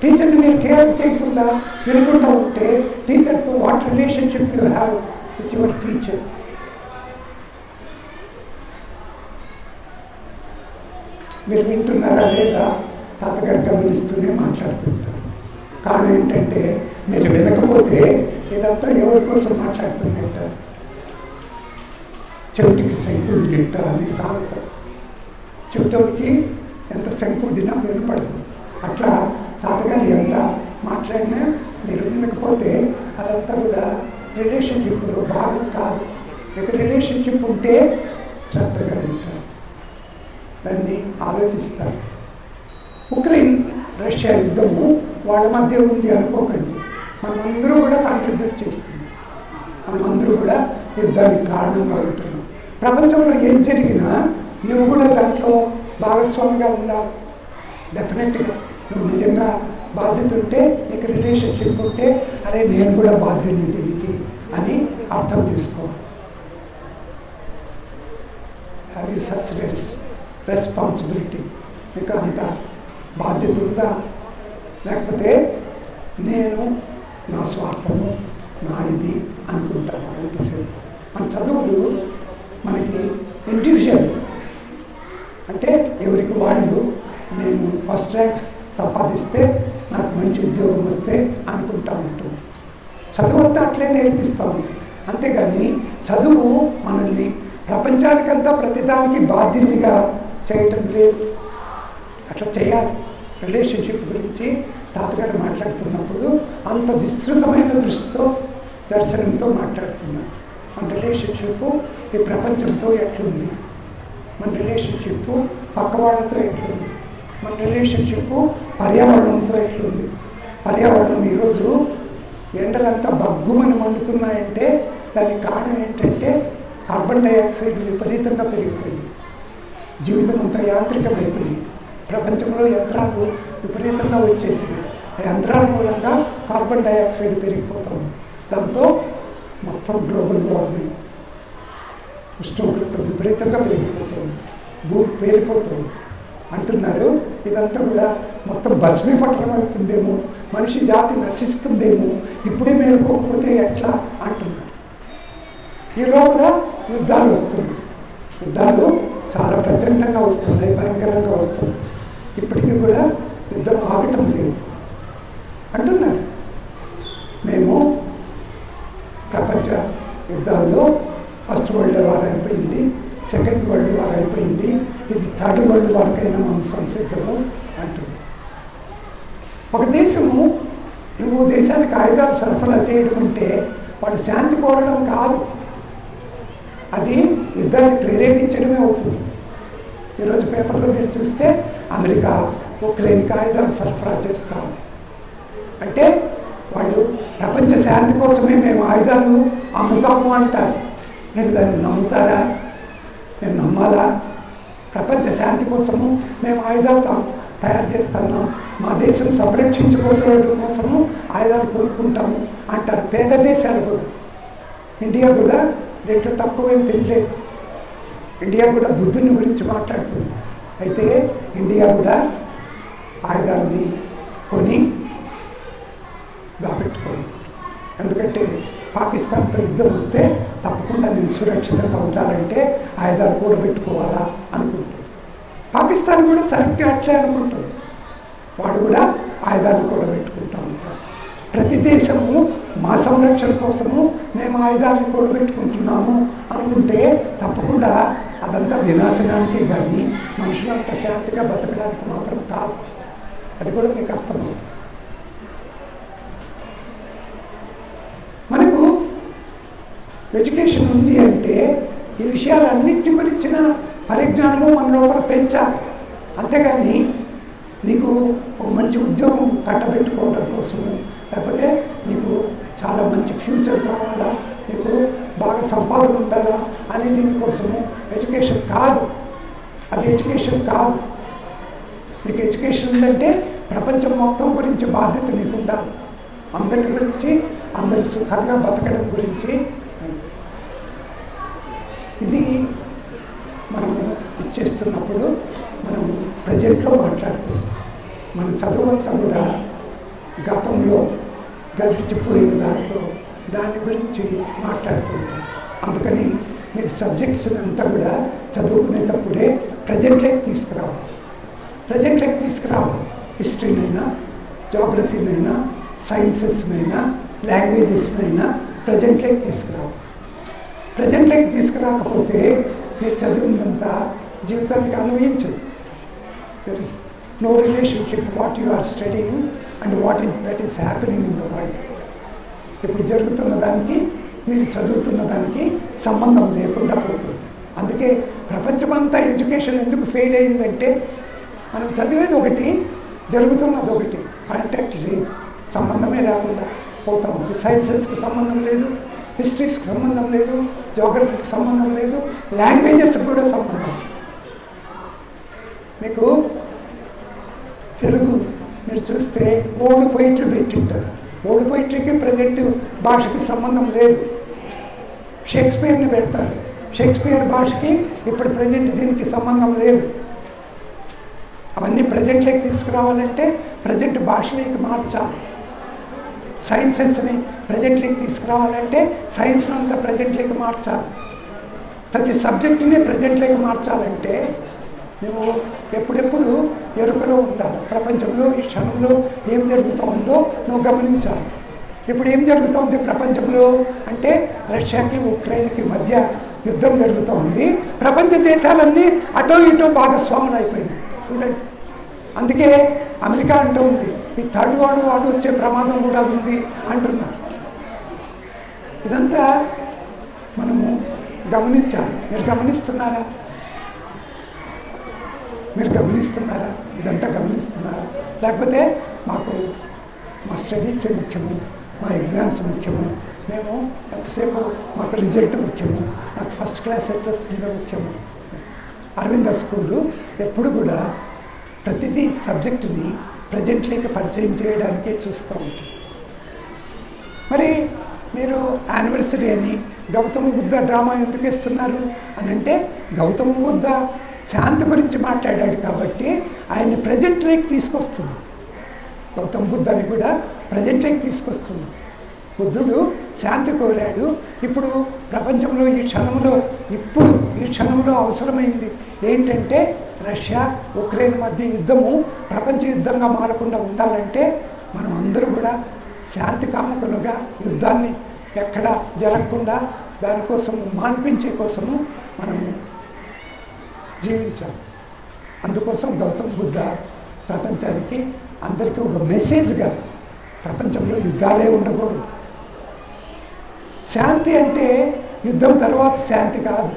టీచర్ని మీరు కేర్ చేయకుండా వినకుండా ఉంటే టీచర్తో what relationship you have with your teacher. మీరు వింటున్నారా లేదా తాతగారు గమనిస్తూనే మాట్లాడుతుంటారు. కారణం ఏంటంటే మీరు వినకపోతే ఇదంతా ఎవరి కోసం మాట్లాడుతుందంట, చెవిటికి శంకుదిట అని సాగుత. చెవిటోకి ఎంత శంకుదినా వినపడదు. అట్లా తాతగారు ఎంత మాట్లాడినా మీరు వినకపోతే అదంతా కూడా రిలేషన్షిప్లో భాగం కాదు. మీకు రిలేషన్షిప్ ఉంటే శ్రద్ధగా ఉంటారు, దాన్ని ఆలోచిస్తారు. ఉక్రెయిన్ రష్యా యుద్ధము వాళ్ళ మధ్య ఉంది అనుకోకండి. మనమందరూ కూడా కాంట్రిబ్యూట్ చేస్తున్నాం, మనమందరూ కూడా యుద్ధానికి కారణంగా ఉంటున్నాం. ప్రపంచంలో ఏం జరిగినా నువ్వు కూడా దాంట్లో భాగస్వామిగా ఉండాలి. డెఫినెట్గా నువ్వు నిజంగా బాధ్యత ఉంటే, నీకు రిలేషన్షిప్ ఉంటే, అరే నేను కూడా బాధ్యుడిని దీనికి అని అర్థం చేసుకోవాలి. Have you such responsibility? మీకు అంత బాధ్యత ఉందా? లేకపోతే నేను నా స్వార్థము, నా ఇది అనుకుంటాను ఎంతసేపు. మన చదువులు మనకి ఇండివిజువల్ అంటే ఎవరికి వాళ్ళు నేను ఫస్ట్ ర్యాంక్స్ సంపాదిస్తే నాకు మంచి ఉద్యోగం వస్తే అనుకుంటా ఉంటుంది. చదువు అంతా అట్లే నేర్పిస్తాము. అంతేగాని చదువు మనల్ని ప్రపంచానికంతా ప్రతిదానికి బాధ్యునిగా చేయటం లేదు. అట్లా చేయాలి. రిలేషన్షిప్ గురించి తాతగారు మాట్లాడుతున్నప్పుడు అంత విస్తృతమైన దృష్టితో, దర్శనంతో మాట్లాడుతున్నారు. మన రిలేషన్షిప్ ఈ ప్రపంచంతో ఎట్లుంది, మన రిలేషన్షిప్ పక్క వాళ్ళతో ఎట్లుంది, మన రిలేషన్షిప్ పర్యావరణంతో ఎట్లుంది. పర్యావరణం ఈరోజు ఎండలంతా బగ్గుమని మండుతున్నాయంటే దానికి కారణం ఏంటంటే కార్బన్ డైఆక్సైడ్ విపరీతంగా పెరిగిపోయింది. జీవితం అంతా యాంత్రికమైపోయింది. ప్రపంచంలో యంత్రాలు విపరీతంగా వచ్చేసింది. ఆ యంత్రాల మూలంగా కార్బన్ డైఆక్సైడ్ పెరిగిపోతుంది. దాంతో మొత్తం గ్లోబల్ వార్మింగ్, ఉష్ణోగ్రత విపరీతంగా పెరిగిపోతుంది, భూమి పేలిపోతుంది అంటున్నారు. ఇదంతా కూడా మొత్తం భస్మీపట్నం అవుతుందేమో, మనిషి జాతి నశిస్తుందేమో, ఇప్పుడే మేలుకోకపోతే ఎట్లా అంటున్నారు. ఈ లోపల యుద్ధాలు వస్తున్నాయి. యుద్ధాలు చాలా ప్రచండంగా వస్తున్నాయి, భయంకరంగా వస్తున్నాయి. ఇప్పటికీ కూడా యుద్ధం ఆగటం లేదు అంటున్నారు. మేము ప్రపంచ యుద్ధాల్లో ఫస్ట్ వరల్డ్ వార్ అయిపోయింది, సెకండ్ వరల్డ్ వార్ అయిపోయింది, ఇది థర్డ్ వరల్డ్ వార్కైనా మనం సంసిద్ధము అంటున్నాం. ఒక దేశము ఇంకో దేశానికి ఆయుధాలు సరఫరా చేయడం అంటే వాడు శాంతి కోరడం కాదు, అది యుద్ధాన్ని ప్రేరేపించడమే అవుతుంది. ఈరోజు పేపర్లో మీరు చూస్తే అమెరికా ఉక్రెయిన్కి ఆయుధాలు సరఫరా చేస్తాము అంటే వాళ్ళు ప్రపంచ శాంతి కోసమే మేము ఆయుధాలు అమ్ముతాము అంటారు. మీరు దాన్ని నమ్ముతారా? నేను నమ్మాలా? ప్రపంచ శాంతి కోసము మేము ఆయుధాలు తయారు చేస్తున్నాం, మా దేశం సంరక్షించుకోవడం కోసము ఆయుధాలు కొనుక్కుంటాము అంటారు పేద దేశాలు కూడా. ఇండియా కూడా దీంట్లో తక్కువేం తెలియలేదు. ఇండియా కూడా బుద్ధుని గురించి మాట్లాడుతుంది. అయితే ఇండియా కూడా ఆయుధాలని కొని దాపెట్టుకోండి. ఎందుకంటే పాకిస్తాన్తో యుద్ధం వస్తే తప్పకుండా నేను సురక్షితంగా ఉండాలంటే ఆయుధాలు కూడబెట్టుకోవాలా అనుకుంటుంది. పాకిస్తాన్ కూడా సరిగ్గా అట్లే అనుకుంటుంది. వాడు కూడా ఆయుధాలు కూడబెట్టుకుంటూ ఉంటారు. ప్రతి దేశము మా సంరక్షణ కోసము మేము ఆయుధాలను కూడబెట్టుకుంటున్నాము అనుకుంటే తప్పకుండా అదంతా వినాశనానికి కానీ మనుషులంతా శాంతిగా బతకడానికి మాత్రం కాదు. అది కూడా మీకు అర్థమవుతుంది. మనకు ఎడ్యుకేషన్ ఉంది అంటే ఈ విషయాలన్నింటి గురించిన పరిజ్ఞానము మన లోపల పెంచాలి. అంతేగాని నీకు ఒక మంచి ఉద్యోగం కట్టబెట్టుకోవడం కోసము, లేకపోతే నీకు చాలా మంచి ఫ్యూచర్ కావాలా, నీకు బాగా సంపాదన ఉండాలా అనే దీనికోసము ఎడ్యుకేషన్ కాదు. అది ఎడ్యుకేషన్ కాదు. నీకు ఎడ్యుకేషన్ ఉందంటే ప్రపంచం మొత్తం గురించి బాధ్యత నీకు ఉండాలి. అందరి గురించి, అందరి సుఖంగా బతకడం గురించి. ఇది మనము ఇచ్చేస్తున్నప్పుడు మనం ప్రజెంట్లో మాట్లాడుతున్నాం. మన చదువంతా కూడా గతంలో గడిచిపోయిన దాని గురించి మాట్లాడుతుంటాం. అందుకని మీరు సబ్జెక్ట్స్ అంతా కూడా చదువుకునేటప్పుడే ప్రజెంట్లోకి తీసుకురావాలి. ప్రజెంట్లోకి తీసుకురావాలి. హిస్టరీనైనా, జాగ్రఫీనైనా, సైన్సెస్నైనా, లాంగ్వేజెస్నైనా ప్రజెంట్లోకి తీసుకురావాలి. ప్రజెంట్లోకి తీసుకురాకపోతే మీరు చదివినంతా జీవితానికి అన్వయించదు. There is no relationship what you are studying and what is that is happening in the world. ఇప్పుడు జరుగుతున్న దానికి, మీరు చదువుతున్న దానికి సంబంధం లేకుండా పోతుంది. అందుకే ప్రపంచమంతా ఎడ్యుకేషన్ ఎందుకు ఫెయిల్ అయిందంటే మనం చదివేది ఒకటి, జరుగుతున్నది ఒకటి, కాంటాక్ట్ లేదు, సంబంధమే లేకుండా పోతా ఉంది. సైన్సెస్కి సంబంధం లేదు, హిస్టరీస్కి సంబంధం లేదు, జోగ్రఫీకి సంబంధం లేదు, లాంగ్వేజెస్కి కూడా సంబంధం. మీకు తెలుగు మీరు చూస్తే ఓల్డ్ పొయిట్రీ పెట్టింటారు. ఓల్డ్ పొయిట్రీకి ప్రజెంట్ భాషకి సంబంధం లేదు. షేక్స్పియర్ని పెడతారు. షేక్స్పియర్ భాషకి ఇప్పుడు ప్రజెంట్ దీనికి సంబంధం లేదు. అవన్నీ ప్రజెంట్లోకి తీసుకురావాలంటే ప్రజెంట్ భాషలోకి మార్చాలి. సైన్సెస్ని ప్రజెంట్లోకి తీసుకురావాలంటే సైన్స్ అంతా ప్రజెంట్లోకి మార్చాలి. ప్రతి సబ్జెక్టుని ప్రజెంట్లోకి మార్చాలంటే నువ్వు ఎప్పుడెప్పుడు ఎరుకలో ఉండాలి. ప్రపంచంలో ఈ క్షణంలో ఏం జరుగుతుందో నువ్వు గమనించాలి. ఇప్పుడు ఏం జరుగుతోంది ప్రపంచంలో అంటే రష్యాకి ఉక్రెయిన్కి మధ్య యుద్ధం జరుగుతోంది. ప్రపంచ దేశాలన్నీ అటో ఇటో భాగస్వాములు అయిపోయినాయి. చూడండి, అందుకే అమెరికా అంటూ ఉంది ఈ థర్డ్ వరల్డ్ వార్ వచ్చే ప్రమాదం కూడా ఉంది అంటున్నారు. ఇదంతా మనము గమనించాలి. మీరు గమనిస్తున్నారా? మీరు గమనిస్తున్నారా? ఇదంతా గమనిస్తున్నారా? లేకపోతే మాకు మా స్టడీస్ ముఖ్యము, మా ఎగ్జామ్స్ ముఖ్యము, మేము ఎంతసేపు మాకు రిజల్ట్ ముఖ్యము, నాకు ఫస్ట్ క్లాస్ ఎట్లా వస్తుందో ముఖ్యము. అరవింద స్కూలు ఎప్పుడు కూడా ప్రతిదీ సబ్జెక్టుని ప్రజెంట్లోకి పరిచయం చేయడానికే చూస్తూ ఉంటుంది. మరి మీరు యానివర్సరీ అని గౌతమ బుద్ధ డ్రామా ఎందుకు ఇస్తున్నారు అని అంటే గౌతమ బుద్ధ శాంతి గురించి మాట్లాడాడు కాబట్టి ఆయన్ని ప్రజెంట్లోకి తీసుకొస్తుంది. గౌతమ బుద్ధాన్ని కూడా ప్రజెంట్లోకి తీసుకొస్తుంది. బుద్ధుడు శాంతి కోరాడు. ఇప్పుడు ప్రపంచంలో ఈ క్షణంలో అవసరమైంది ఏంటంటే రష్యా ఉక్రెయిన్ మధ్య యుద్ధము ప్రపంచ యుద్ధంగా మారకుండా ఉండాలంటే మనం అందరూ కూడా శాంతి కాముకులుగా యుద్ధాన్ని ఎక్కడ జరగకుండా దానికోసము మాన్పించే కోసము మనము జీవించాలి. అందుకోసం గౌతమ బుద్ధ ప్రపంచానికి అందరికీ ఒక మెసేజ్గా ప్రపంచంలో యుద్ధాలే ఉండకూడదు. శాంతి అంటే యుద్ధం తర్వాత శాంతి కాదు.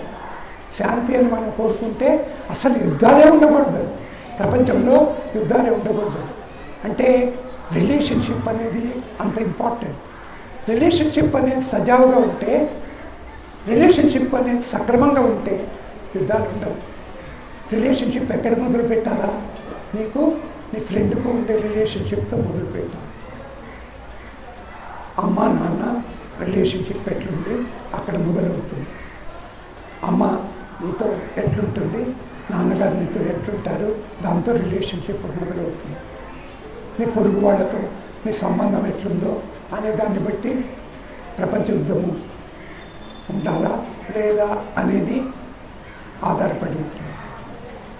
శాంతి అని మనం కోరుకుంటే అసలు యుద్ధాలే ఉండకూడదు. ప్రపంచంలో యుద్ధాలే ఉండకూడదు. అంటే రిలేషన్షిప్ అనేది అంత ఇంపార్టెంట్. రిలేషన్షిప్ అనేది సజావుగా ఉంటే, రిలేషన్షిప్ అనేది సక్రమంగా ఉంటే యుద్ధాలు ఉండవు. రిలేషన్షిప్ ఎక్కడ మొదలు పెట్టాలా? నీకు నీ ఫ్రెండ్కు ఉండే రిలేషన్షిప్తో మొదలు పెట్టాలి. అమ్మ నాన్న రిలేషన్షిప్ ఎట్లుంది అక్కడ మొదలవుతుంది. అమ్మ నీతో ఎట్లుంటుంది, నాన్నగారు నీతో ఎట్లుంటారు, దాంతో రిలేషన్షిప్ మొదలవుతుంది. నీ పొరుగు వాళ్ళతో నీ సంబంధం ఎట్లుందో అనే దాన్ని బట్టి ప్రపంచ యుద్ధము ఉండాలా లేదా అనేది ఆధారపడి ఉంటుంది.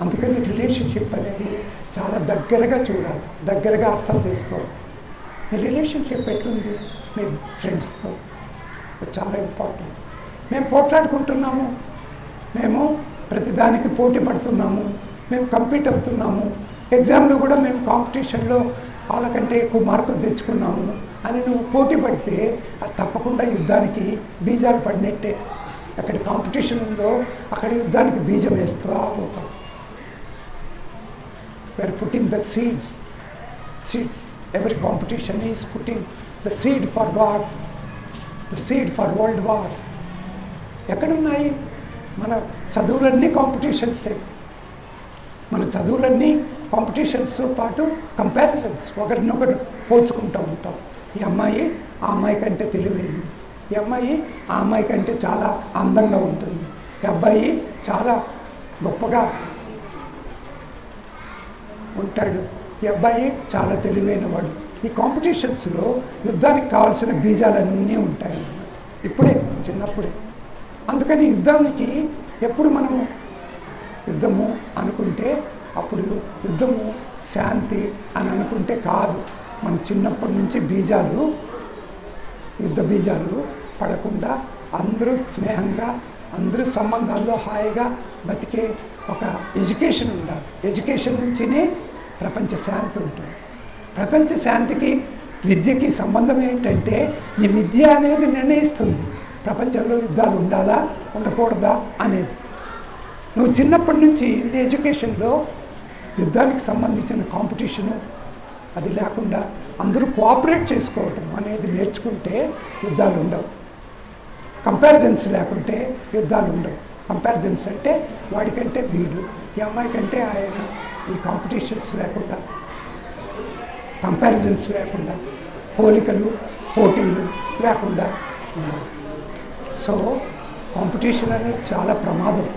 అందుకని రిలేషన్షిప్ అనేది చాలా దగ్గరగా చూడాలి, దగ్గరగా అర్థం చేసుకోవాలి. మీ రిలేషన్షిప్ ఎట్లుంది మీ ఫ్రెండ్స్తో, చాలా ఇంపార్టెంట్. మేము పోట్లాడుకుంటున్నాము, మేము ప్రతిదానికి పోటీ పడుతున్నాము, మేము కంపీట్ అవుతున్నాము, ఎగ్జామ్లో కూడా మేము కాంపిటీషన్లో వాళ్ళకంటే ఎక్కువ మార్కులు తెచ్చుకున్నాము అని నువ్వు పోటీ పడితే అది తప్పకుండా యుద్ధానికి బీజాలు పడినట్టే. ఎక్కడ కాంపిటీషన్ ఉందో అక్కడ యుద్ధానికి బీజం వేస్తూ పోతాం. We are putting the seeds. ఎవరి competition is putting the seed for God, the seed for world war. ఎక్కడున్నాయి? మన చదువులన్నీ కాంపిటీషన్సే. మన చదువులన్నీ కాంపిటీషన్స్తో పాటు కంపారిజన్స్, ఒకరినొకరు పోల్చుకుంటూ ఉంటాం. ఈ అమ్మాయి ఆ అమ్మాయి కంటే తెలివైంది, ఈ అమ్మాయి ఆ అమ్మాయి కంటే చాలా అందంగా ఉంటుంది, ఈ అబ్బాయి చాలా గొప్పగా ఉంటాడు, ఈ అబ్బాయి చాలా తెలివైన వాడు. ఈ కాంపిటీషన్స్లో యుద్ధానికి కావాల్సిన బీజాలన్నీ ఉంటాయి ఇప్పుడే, చిన్నప్పుడే. అందుకని యుద్ధానికి ఎప్పుడు మనము యుద్ధము అనుకుంటే అప్పుడు యుద్ధము శాంతి అని అనుకుంటే కాదు. మన చిన్నప్పటి నుంచి బీజాలు, యుద్ధ బీజాలు పడకుండా అందరూ స్నేహంగా, అందరూ సంబంధాల్లో హాయిగా బతికే ఒక ఎడ్యుకేషన్ ఉండాలి. ఎడ్యుకేషన్ నుంచినే ప్రపంచ శాంతి ఉంటుంది. ప్రపంచ శాంతికి విద్యకి సంబంధం ఏంటంటే ఈ విద్య అనేది నిర్ణయిస్తుంది ప్రపంచంలో యుద్ధాలు ఉండాలా ఉండకూడదా అనేది. నువ్వు చిన్నప్పటి నుంచి ఎడ్యుకేషన్లో యుద్ధానికి సంబంధించిన కాంపిటీషను అది లేకుండా అందరూ కోఆపరేట్ చేసుకోవటం అనేది నేర్చుకుంటే యుద్ధాలు ఉండవు. కంపారిజన్స్ లేకుంటే యుద్ధాలు ఉండవు. కంపారిజన్స్ అంటే వాడికంటే వీడు, ఈ అమ్మాయి కంటే ఆయన, ఈ కాంపిటీషన్స్ లేకుండా, కంపారిజన్స్ లేకుండా, పోలికలు పోటీలు లేకుండా ఉండాలి. సో కాంపిటీషన్ అనేది చాలా ప్రమాదం.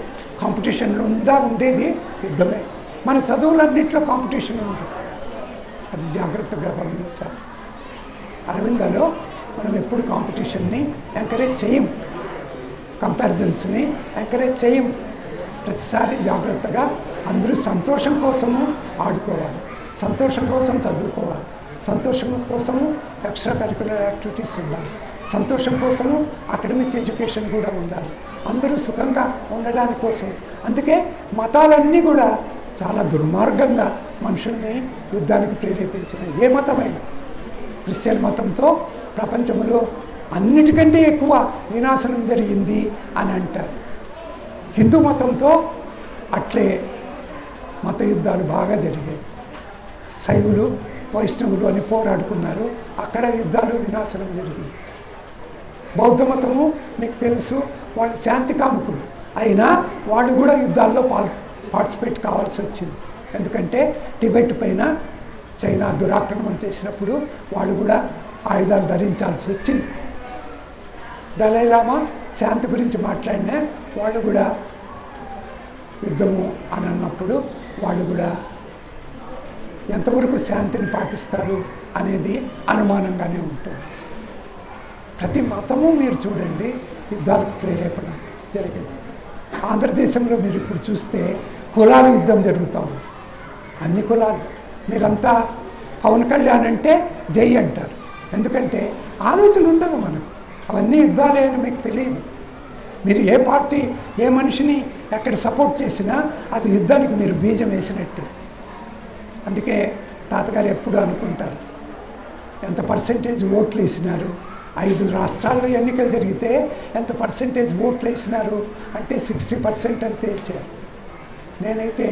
కాంపిటీషన్లో ఉండేది యుద్ధమే. మన చదువులన్నింటిలో కాంపిటీషన్ ఉంటుంది, అది జాగ్రత్తగా గమనించాలి. అరవిందలో మనం ఎప్పుడు కాంపిటీషన్ని ఎంకరేజ్ చేయం, కంపారిజన్స్ని ఎంకరేజ్ చేయం. ప్రతిసారి జాగ్రత్తగా అందరూ సంతోషం కోసము ఆడుకోవాలి, సంతోషం కోసం చదువుకోవాలి, సంతోషం కోసము ఎక్స్ట్రా కరిక్యులర్ యాక్టివిటీస్ ఉండాలి, సంతోషం కోసము అకాడమిక్ ఎడ్యుకేషన్ కూడా ఉండాలి, అందరూ సుఖంగా ఉండడానికి కోసం. అందుకే మతాలన్నీ కూడా చాలా దుర్మార్గంగా మనుషుల్ని యుద్ధానికి ప్రేరేపించినాయి. ఏ మతమైనా, క్రిస్టియన్ మతంతో ప్రపంచంలో అన్నిటికంటే ఎక్కువ వినాశనం జరిగింది అని అంటారు. హిందూ మతంతో అట్లే మత యుద్ధాలు బాగా జరిగాయి. శైవులు వైష్ణవులు అని పోరాడుకున్నారు, అక్కడ యుద్ధాలు వినాశనం జరిగింది. బౌద్ధ మతము మీకు తెలుసు, వాళ్ళు శాంతి కాముకులు అయినా వాళ్ళు కూడా యుద్ధాల్లో పార్టిసిపేట్ కావాల్సి వచ్చింది. ఎందుకంటే టిబెట్ పైన చైనా దురాక్రమణ చేసినప్పుడు వాళ్ళు కూడా ఆయుధాలు ధరించాల్సి వచ్చింది. దలైలామా శాంతి గురించి మాట్లాడినా వాళ్ళు కూడా యుద్ధము అని అన్నప్పుడు వాళ్ళు కూడా ఎంతవరకు శాంతిని పాటిస్తారు అనేది అనుమానంగానే ఉంటుంది. ప్రతి మతము మీరు చూడండి యుద్ధాలకు ప్రేరేపణ జరిగింది. ఆంధ్రదేశంలో మీరు ఇప్పుడు చూస్తే కులాల యుద్ధం జరుగుతూ ఉంది. అన్ని కులాలు, మీరంతా పవన్ కళ్యాణ్ అంటే జై అంటారు, ఎందుకంటే ఆలోచన ఉండదు మనకు. అవన్నీ యుద్ధాలే అని మీకు తెలియదు. మీరు ఏ పార్టీ ఏ మనిషిని ఎక్కడ సపోర్ట్ చేసినా అది యుద్ధానికి మీరు బీజం వేసినట్టే. అందుకే తాతగారు ఎప్పుడు అనుకుంటారు, ఎంత పర్సెంటేజ్ ఓట్లు వేసినారు, 5 రాష్ట్రాల్లో ఎన్నికలు జరిగితే ఎంత పర్సెంటేజ్ ఓట్లు వేసినారు అంటే 60% అని తేల్చారు. నేనైతే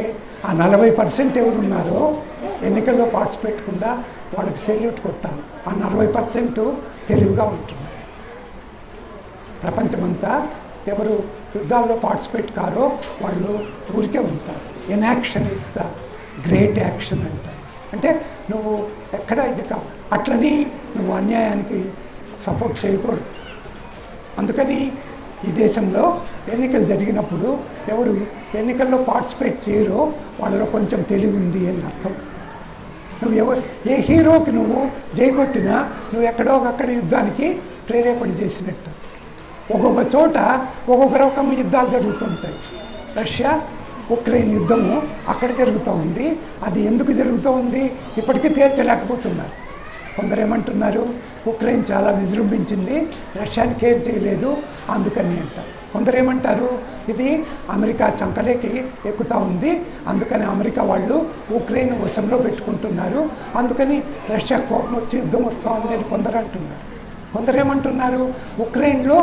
ఆ 40% ఎవరున్నారో ఎన్నికల్లో పార్టిసిపేట్ కుండా వాళ్ళకి సెల్యూట్ కొట్టాను. ఆ 40% తెలివిగా ఉంటుంది. ప్రపంచమంతా ఎవరు యుద్ధాల్లో పార్టిసిపేట్ కారో వాళ్ళు ఊరికే ఉంటారు. Inaction is the great action అంటారు. అంటే నువ్వు ఎక్కడ ఇది అట్లని నువ్వు అన్యాయానికి సపోర్ట్ చేయకూడదు. అందుకని ఈ దేశంలో ఎన్నికలు జరిగినప్పుడు ఎవరు ఎన్నికల్లో పార్టిసిపేట్ చేయరో వాళ్ళలో కొంచెం తెలివి ఉంది అని అర్థం. నువ్వు ఏ హీరోకి నువ్వు జైకొట్టినా నువ్వు ఎక్కడో అక్కడ యుద్ధానికి ప్రేరేపణ చేసినట్టు. ఒక్కొక్క చోట ఒక్కొక్క రకం యుద్ధాలు జరుగుతుంటాయి. రష్యా ఉక్రెయిన్ యుద్ధము అక్కడ జరుగుతూ ఉంది. అది ఎందుకు జరుగుతూ ఉంది ఇప్పటికీ తేల్చలేకపోతున్నారు. కొందరు ఏమంటున్నారు, ఉక్రెయిన్ చాలా విజృంభించింది, రష్యాని కేర్ చేయలేదు అందుకని అంటారు. కొందరు ఏమంటారు, ఇది అమెరికా చంకలేకి ఎక్కుతూ ఉంది, అందుకని అమెరికా వాళ్ళు ఉక్రెయిన్ వశంలో పెట్టుకుంటున్నారు, అందుకని రష్యా కోపం వచ్చి యుద్ధం వస్తూ ఉంది అని కొందరు అంటున్నారు. కొందరు ఏమంటున్నారు, ఉక్రెయిన్లో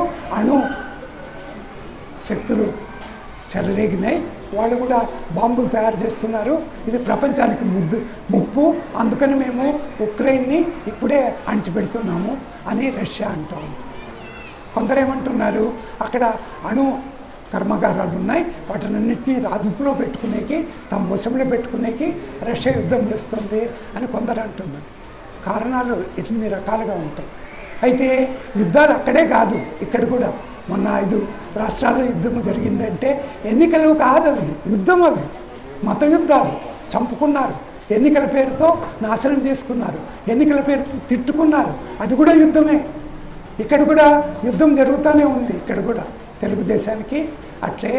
శక్తులు చెలరేగినాయి. వాళ్ళు కూడా బాంబులు తయారు చేస్తున్నారు. ఇది ప్రపంచానికి ముప్పు, అందుకని మేము ఉక్రెయిన్ని ఇప్పుడే అణిచిపెడుతున్నాము అని రష్యా అంటోంది. కొందరేమంటున్నారు, అక్కడ అణు కర్మాగారాలు ఉన్నాయి, వాటినన్నింటినీ అదుపులో పెట్టుకునేకి, తమ వశంలో పెట్టుకునేకి రష్యా యుద్ధం చేస్తుంది అని కొందరు అంటున్నారు. కారణాలు ఇన్ని రకాలుగా ఉంటాయి. అయితే యుద్ధాలు అక్కడే కాదు, ఇక్కడ కూడా. మొన్న 5 రాష్ట్రాల్లో యుద్ధం జరిగిందంటే ఎన్నికలు కాదు, అవి యుద్ధం, అవి మత యుద్ధాలు. చంపుకున్నారు, ఎన్నికల పేరుతో నాశనం చేసుకున్నారు, ఎన్నికల పేరుతో తిట్టుకున్నారు, అది కూడా యుద్ధమే. ఇక్కడ కూడా యుద్ధం జరుగుతూనే ఉంది. ఇక్కడ కూడా తెలుగుదేశానికి అట్లే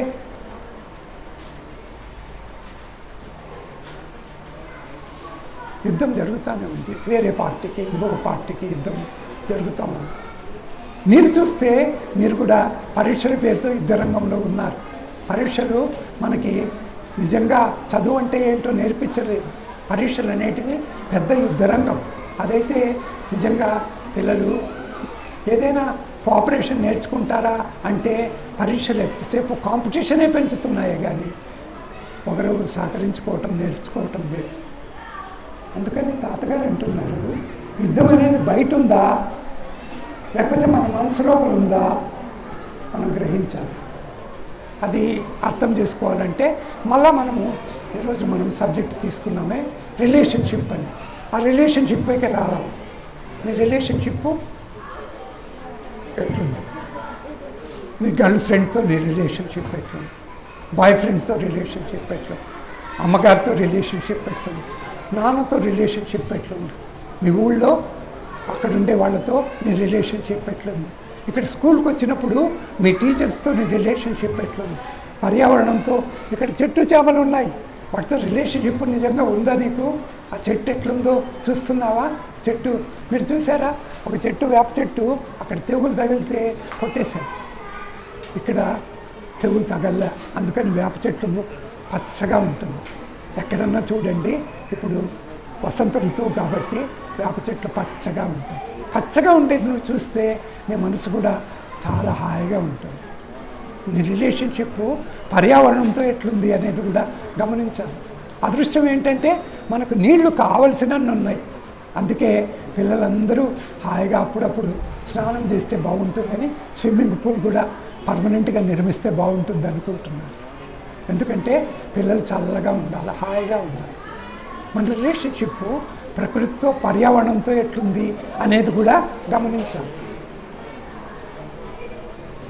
యుద్ధం జరుగుతూనే ఉంది. వేరే పార్టీకి ఇంకొక పార్టీకి యుద్ధం జరుగుతూ ఉంది. మీరు చూస్తే మీరు కూడా పరీక్షల పేరుతో యుద్ధ రంగంలో ఉన్నారు. పరీక్షలు మనకి నిజంగా చదువు అంటే ఏంటో నేర్పించలేదు. పరీక్షలు అనేటివి పెద్ద యుద్ధ రంగం. అదైతే నిజంగా పిల్లలు ఏదైనా కోఆపరేషన్ నేర్చుకుంటారా అంటే పరీక్షలు ఎంతసేపు కాంపిటీషనే పెంచుతున్నాయే కానీ ఒకరు సహకరించుకోవటం నేర్చుకోవటం లేదు. అందుకని తాతగారు అంటున్నారు, యుద్ధం అనేది బయట ఉందా లేకపోతే మన మనసు లోపల ఉందా మనం గ్రహించాలి. అది అర్థం చేసుకోవాలంటే మళ్ళా మనము ఈరోజు మనం సబ్జెక్ట్ తీసుకున్నామే రిలేషన్షిప్ అని. ఆ రిలేషన్షిప్ పైకి రావాలి. మీ రిలేషన్షిప్ ఎట్లుంది? మీ గర్ల్ ఫ్రెండ్తో నీ రిలేషన్షిప్ ఎట్లుంది? బాయ్ ఫ్రెండ్తో రిలేషన్షిప్ ఎట్లుంది? అమ్మగారితో రిలేషన్షిప్ ఎట్లుంది? నాన్నతో రిలేషన్షిప్ ఎట్లుంది? మీ ఊళ్ళో అక్కడ ఉండే వాళ్ళతో నీ రిలేషన్షిప్ ఎట్లుంది? ఇక్కడ స్కూల్కి వచ్చినప్పుడు మీ టీచర్స్తో నీ రిలేషన్షిప్ ఎట్లుంది? పర్యావరణంతో ఇక్కడ చెట్టు చేమలు ఉన్నాయి, వాటితో రిలేషన్షిప్ నిజంగా ఉందా నీకు? ఆ చెట్టు ఎట్లుందో చూస్తున్నావా? చెట్టు మీరు చూసారా? ఒక చెట్టు, వేప చెట్టు, అక్కడ తెగులు తగిలితే కొట్టేశారు, ఇక్కడ చెవులు తగల్లా, అందుకని వేప చెట్టు పచ్చగా ఉంటుంది. ఎక్కడన్నా చూడండి, ఇప్పుడు వసంత ఋతువు కాబట్టి వేప చెట్లు పచ్చగా ఉంటాయి. పచ్చగా ఉండేది నువ్వు చూస్తే నీ మనసు కూడా చాలా హాయిగా ఉంటుంది. నీ రిలేషన్షిప్ పర్యావరణంతో ఎట్లుంది అనేది కూడా గమనించాలి. అదృష్టం ఏంటంటే మనకు నీళ్లు కావలసినన్ని ఉన్నాయి. అందుకే పిల్లలందరూ హాయిగా అప్పుడప్పుడు స్నానం చేస్తే బాగుంటుందని స్విమ్మింగ్ పూల్ కూడా పర్మనెంట్గా నిర్మిస్తే బాగుంటుంది అనుకుంటున్నాను. ఎందుకంటే పిల్లలు చల్లగా ఉండాలి, హాయిగా ఉండాలి. మన రిలేషన్షిప్ ప్రకృతితో పర్యావరణంతో ఎట్లుంది అనేది కూడా గమనించాలి.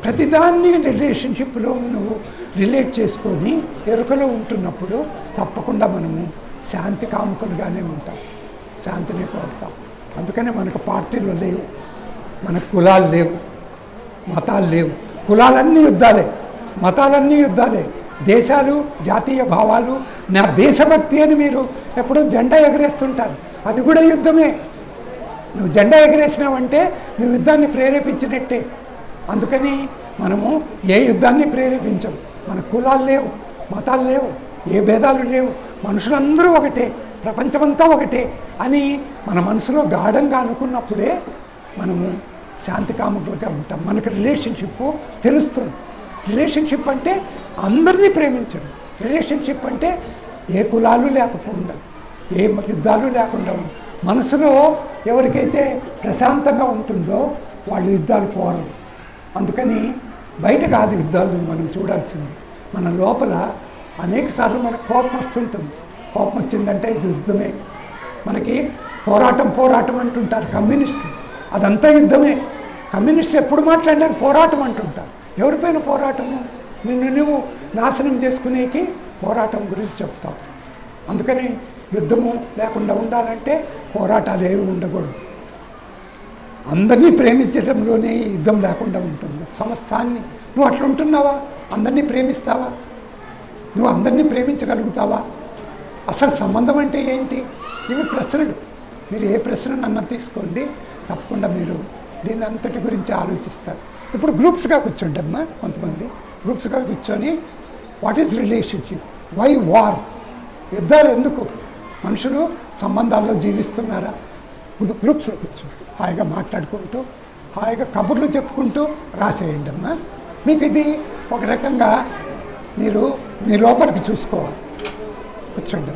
ప్రతిదాన్ని రిలేషన్షిప్లో నువ్వు రిలేట్ చేసుకొని ఎరుకలో ఉంటున్నప్పుడు తప్పకుండా మనము శాంతి కాముకులుగానే ఉంటాం, శాంతిని కోరుతాం. అందుకనే మనకు పార్టీలు లేవు, మనకు కులాలు లేవు, మతాలు లేవు. కులాలన్నీ యుద్ధాలే, మతాలన్నీ యుద్ధాలే, దేశాలు జాతీయ భావాలు, నా దేశభక్తి అని మీరు ఎప్పుడూ జెండా ఎగరేస్తుంటారు, అది కూడా యుద్ధమే. నువ్వు జెండా ఎగరేసినావంటే నువ్వు యుద్ధాన్ని ప్రేరేపించినట్టే. అందుకని మనము ఏ యుద్ధాన్ని ప్రేరేపించం. మన కులాలు లేవు, మతాలు లేవు, ఏ భేదాలు లేవు, మనుషులందరూ ఒకటే, ప్రపంచమంతా ఒకటే అని మన మనసులో గాఢంగా అనుకున్నప్పుడే మనము శాంతి కాముకులుగా ఉంటాం. మనకు రిలేషన్షిప్ తెలుస్తుంది. రిలేషన్షిప్ అంటే అందరినీ ప్రేమించడం. రిలేషన్షిప్ అంటే ఏ కులాలు లేకుండా, ఏ యుద్ధాలు లేకుండా మనసులో ఎవరికైతే ప్రశాంతంగా ఉంటుందో వాళ్ళు యుద్ధాలు పోరు. అందుకని బయట కాదు యుద్ధాలు మనం చూడాల్సింది, మన లోపల. అనేక సార్లు మనకు కోపం వస్తుంటుంది. కోపం వచ్చిందంటే ఇది యుద్ధమే. మనకి పోరాటం అంటుంటారు కమ్యూనిస్టులు, అదంతా యుద్ధమే. కమ్యూనిస్టులు ఎప్పుడు మాట్లాడినా పోరాటం అంటుంటారు. ఎవరిపైన పోరాటము? నిన్ను నువ్వు నాశనం చేసుకునేకి పోరాటం గురించి చెప్తావు. అందుకని యుద్ధము లేకుండా ఉండాలంటే పోరాటాలు ఏమి ఉండకూడదు. అందరినీ ప్రేమించడంలోనే యుద్ధం లేకుండా ఉంటుంది. సమస్తాన్ని నువ్వు అట్లుంటున్నావా? అందరినీ ప్రేమిస్తావా? నువ్వు అందరినీ ప్రేమించగలుగుతావా? అసలు సంబంధం అంటే ఏంటి? ఇవి ప్రశ్నలు. మీరు ఏ ప్రశ్న నన్ను తీసుకోండి, తప్పకుండా మీరు దీని అంతటి గురించి ఆలోచిస్తారు. ఇప్పుడు గ్రూప్స్గా కూర్చోండమ్మా, కొంతమంది గ్రూప్స్గా కూర్చొని what is relationship, why war, యుద్ధాలు ఎందుకు, మనుషులు సంబంధాల్లో జీవిస్తున్నారా? గ్రూప్స్లో కూర్చోండి, హాయిగా మాట్లాడుకుంటూ హాయిగా కబుర్లు చెప్పుకుంటూ రాసేయండి అమ్మా. మీకు ఇది ఒక రకంగా మీరు మీ లోపలికి చూసుకోవాలి. కూర్చోండి.